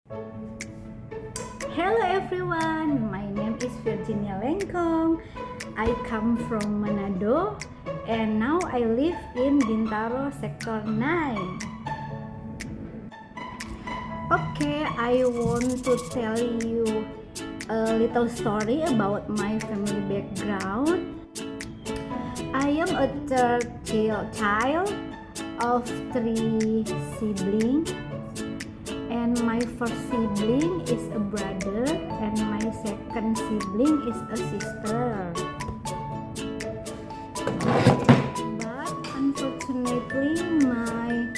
Hello everyone, my name is Virginia Lengkong. I come from Manado and now I live in Bintaro Sector 9. Okay, I want to tell you a little story about my family background. I am a third child of 3 siblings, and my first sibling is a brother and my second sibling is a sister. But unfortunately my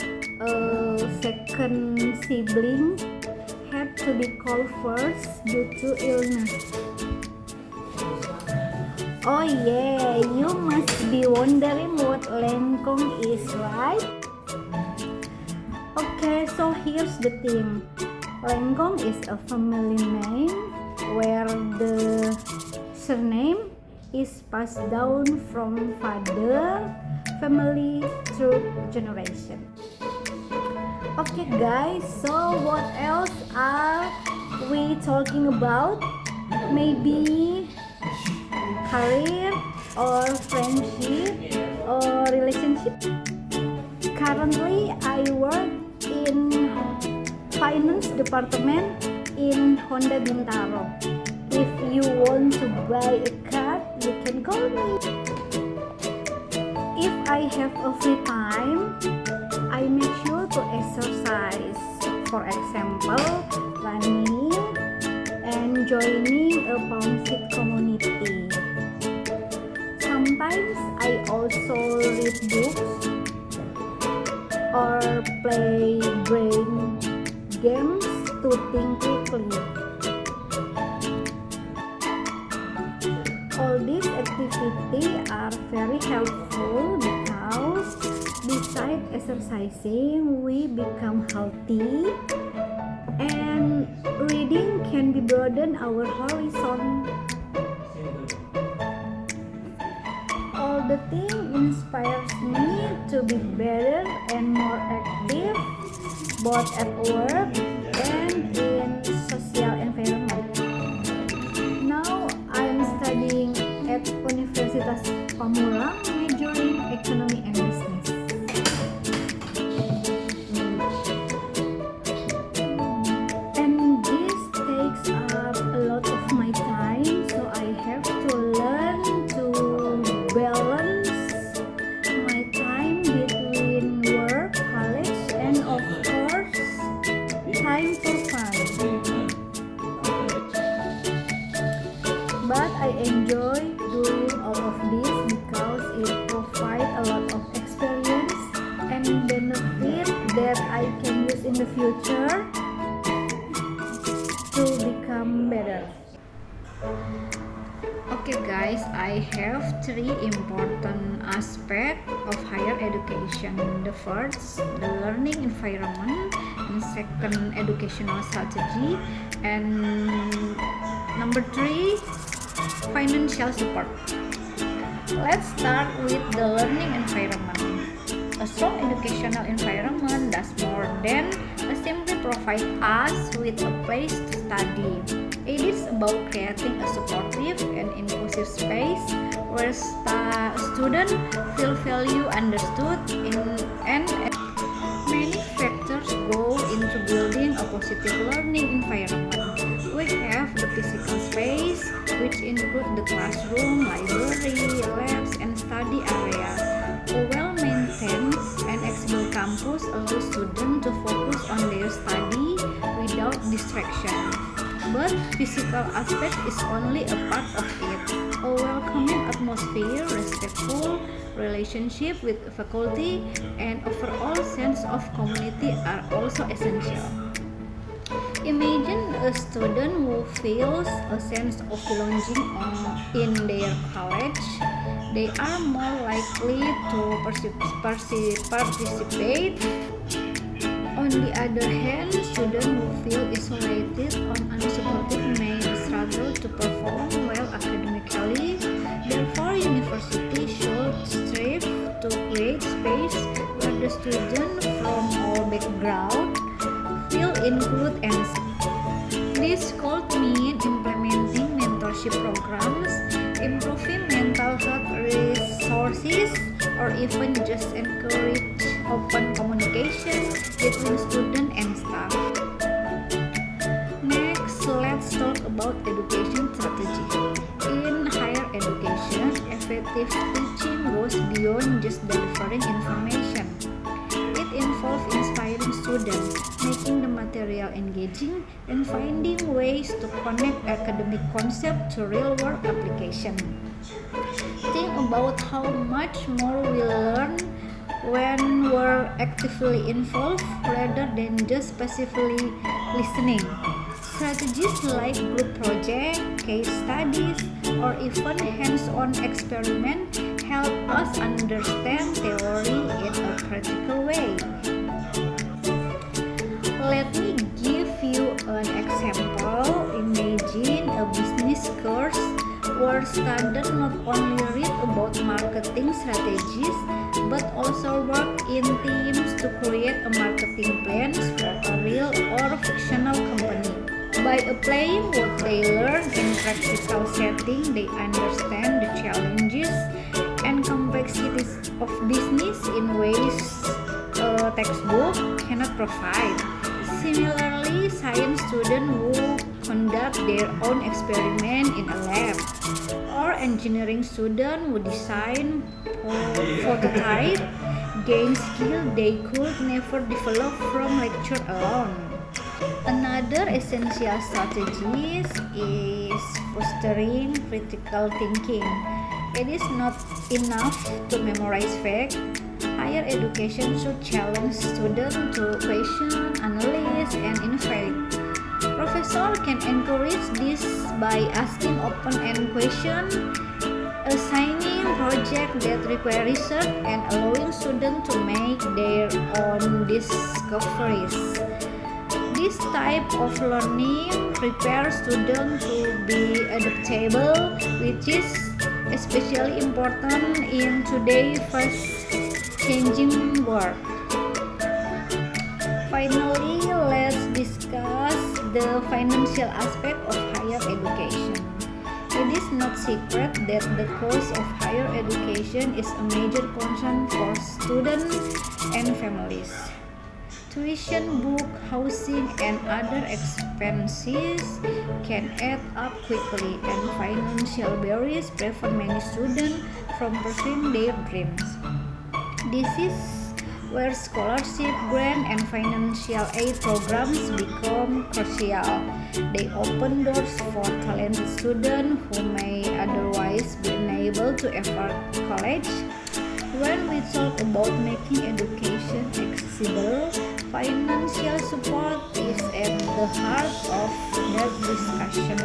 second sibling had to be called first due to illness. Oh yeah, you must be wondering what Lengkong is, right? Okay, so here's the thing. Lengkong is a family name where the surname is passed down from father family through generation. Okay guys, so what else are we talking about? Maybe career or friendship or relationship? Currently I work in finance department in Honda Bintaro. If you want to buy a car, you can call me. If I have a free time, I make sure to exercise. For example, running and joining a pound-fit community. Sometimes I also read books or play brain games to think quickly. All these activities are very helpful because besides exercising, we become healthy, and reading can be broaden our horizon. All the thing inspires me to be better and more active, both at work and in social environment. Now I'm studying at Universitas Pamulang, majoring economy and business. And this takes up a lot of my time, so I have to learn to balance my time between work, college, and of course, time for fun. But I enjoy doing all of this because it provides a lot of experience and benefit that I can use in the future to become better. Okay guys, I have 3 important aspects of higher education. The first, the learning environment, and second, educational strategy, and number 3, financial support. Let's start with the learning environment. A strong educational environment does more than simply provide us with a place to study. It is about creating a supportive and inclusive space where students feel valued, understood, and many factors go into building a positive learning environment. We have the physical space, which include the classroom, library, labs, and study area. A well-maintained and accessible campus allows students to focus on their study without distraction. But physical aspect is only a part of it. A welcoming atmosphere, respectful relationship with faculty, and overall sense of community are also essential. Imagine a student who feels a sense of belonging in their college. They are more likely to participate. On the other hand, students who feel isolated or unsupported may struggle to perform well academically. Therefore, university should strive to create space where the students from all backgrounds feel included and This could mean implementing mentorship programs, improving mental health resources, or even just encourage open communication between student and staff. Next, let's talk about education strategy. In higher education, effective teaching goes beyond just delivering information. It involves inspiring students, making the material engaging, and finding ways to connect academic concepts to real-world application. Think about how much more we learn when we're actively involved rather than just passively listening. Strategies like group projects, case studies, or even hands-on experiments help us understand theory in a practical way. Let me give you an example. Imagine a business course where students not only read about marketing strategies but also work in teams to create a marketing plan for a real or fictional company. By applying what they learn in practical setting, they understand the challenges and complexities of business in ways a textbook cannot provide. Similarly, science students who conduct their own experiment in a lab, or engineering students who design prototype gain skill they could never develop from lecture alone. Another essential strategy is fostering critical thinking. It is not enough to memorize facts. Higher education should challenge students to question, analyze, and innovate. Professors can encourage this by asking open-ended questions, assigning projects that require research, and allowing students to make their own discoveries. This type of learning prepares students to be adaptable, which is especially important in today's fast-changing world. Finally, let's discuss the financial aspect of higher education. It is not secret that the cost of higher education is a major concern for students and families. Tuition, book, housing, and other expenses can add up quickly, and financial barriers prevent many students from pursuing their dreams. This is where scholarship, grant, and financial aid programs become crucial. They open doors for talented students who may otherwise be unable to afford college. When we talk about making education accessible, financial support is at the heart of that discussion.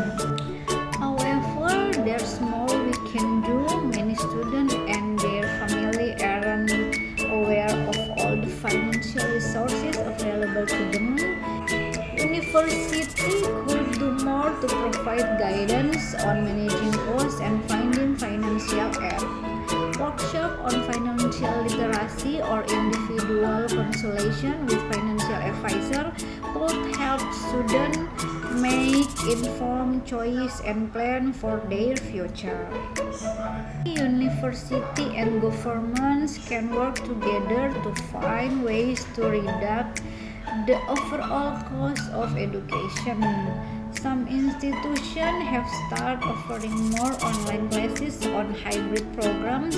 However, there's more we can do. Many students and their family aren't aware of all the financial resources available to them. University could do more to provide guidance on managing costs and finding financial aid. Workshop on financial literacy or individual consultation with financial advisor could help students make informed choices and plan for their future. University and governments can work together to find ways to reduce the overall cost of education. Some institutions have started offering more online classes on hybrid programs,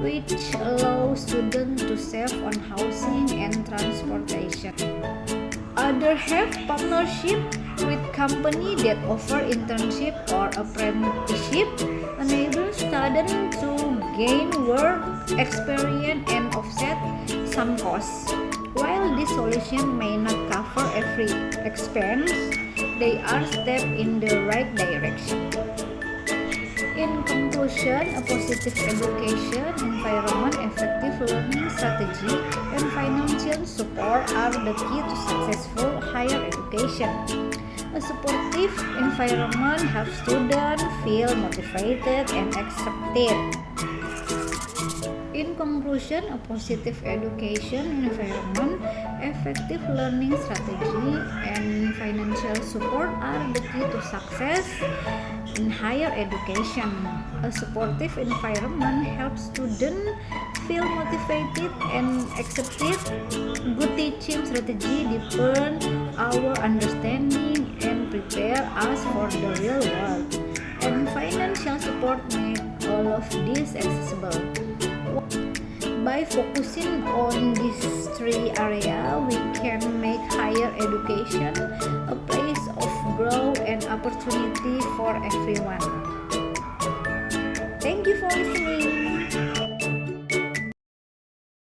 which allow students to save on housing and transportation. Others have partnerships with companies that offer internship or apprenticeship, enabling students to gain work experience and offset some costs. While this solution may not cover every expense, they are steps in the right direction. In conclusion, a positive education environment, effective learning strategy, and financial support are the key to successful higher education. A supportive environment helps students feel motivated and accepted. In conclusion, conclusion, a positive education environment, effective learning strategy, and financial support are the key to success in higher education. A supportive environment helps students feel motivated and accepted. Good teaching strategy deepen our understanding and prepare us for the real world. And financial support make all of this accessible. By focusing on these three areas, we can make higher education a place of growth and opportunity for everyone. Thank you for listening.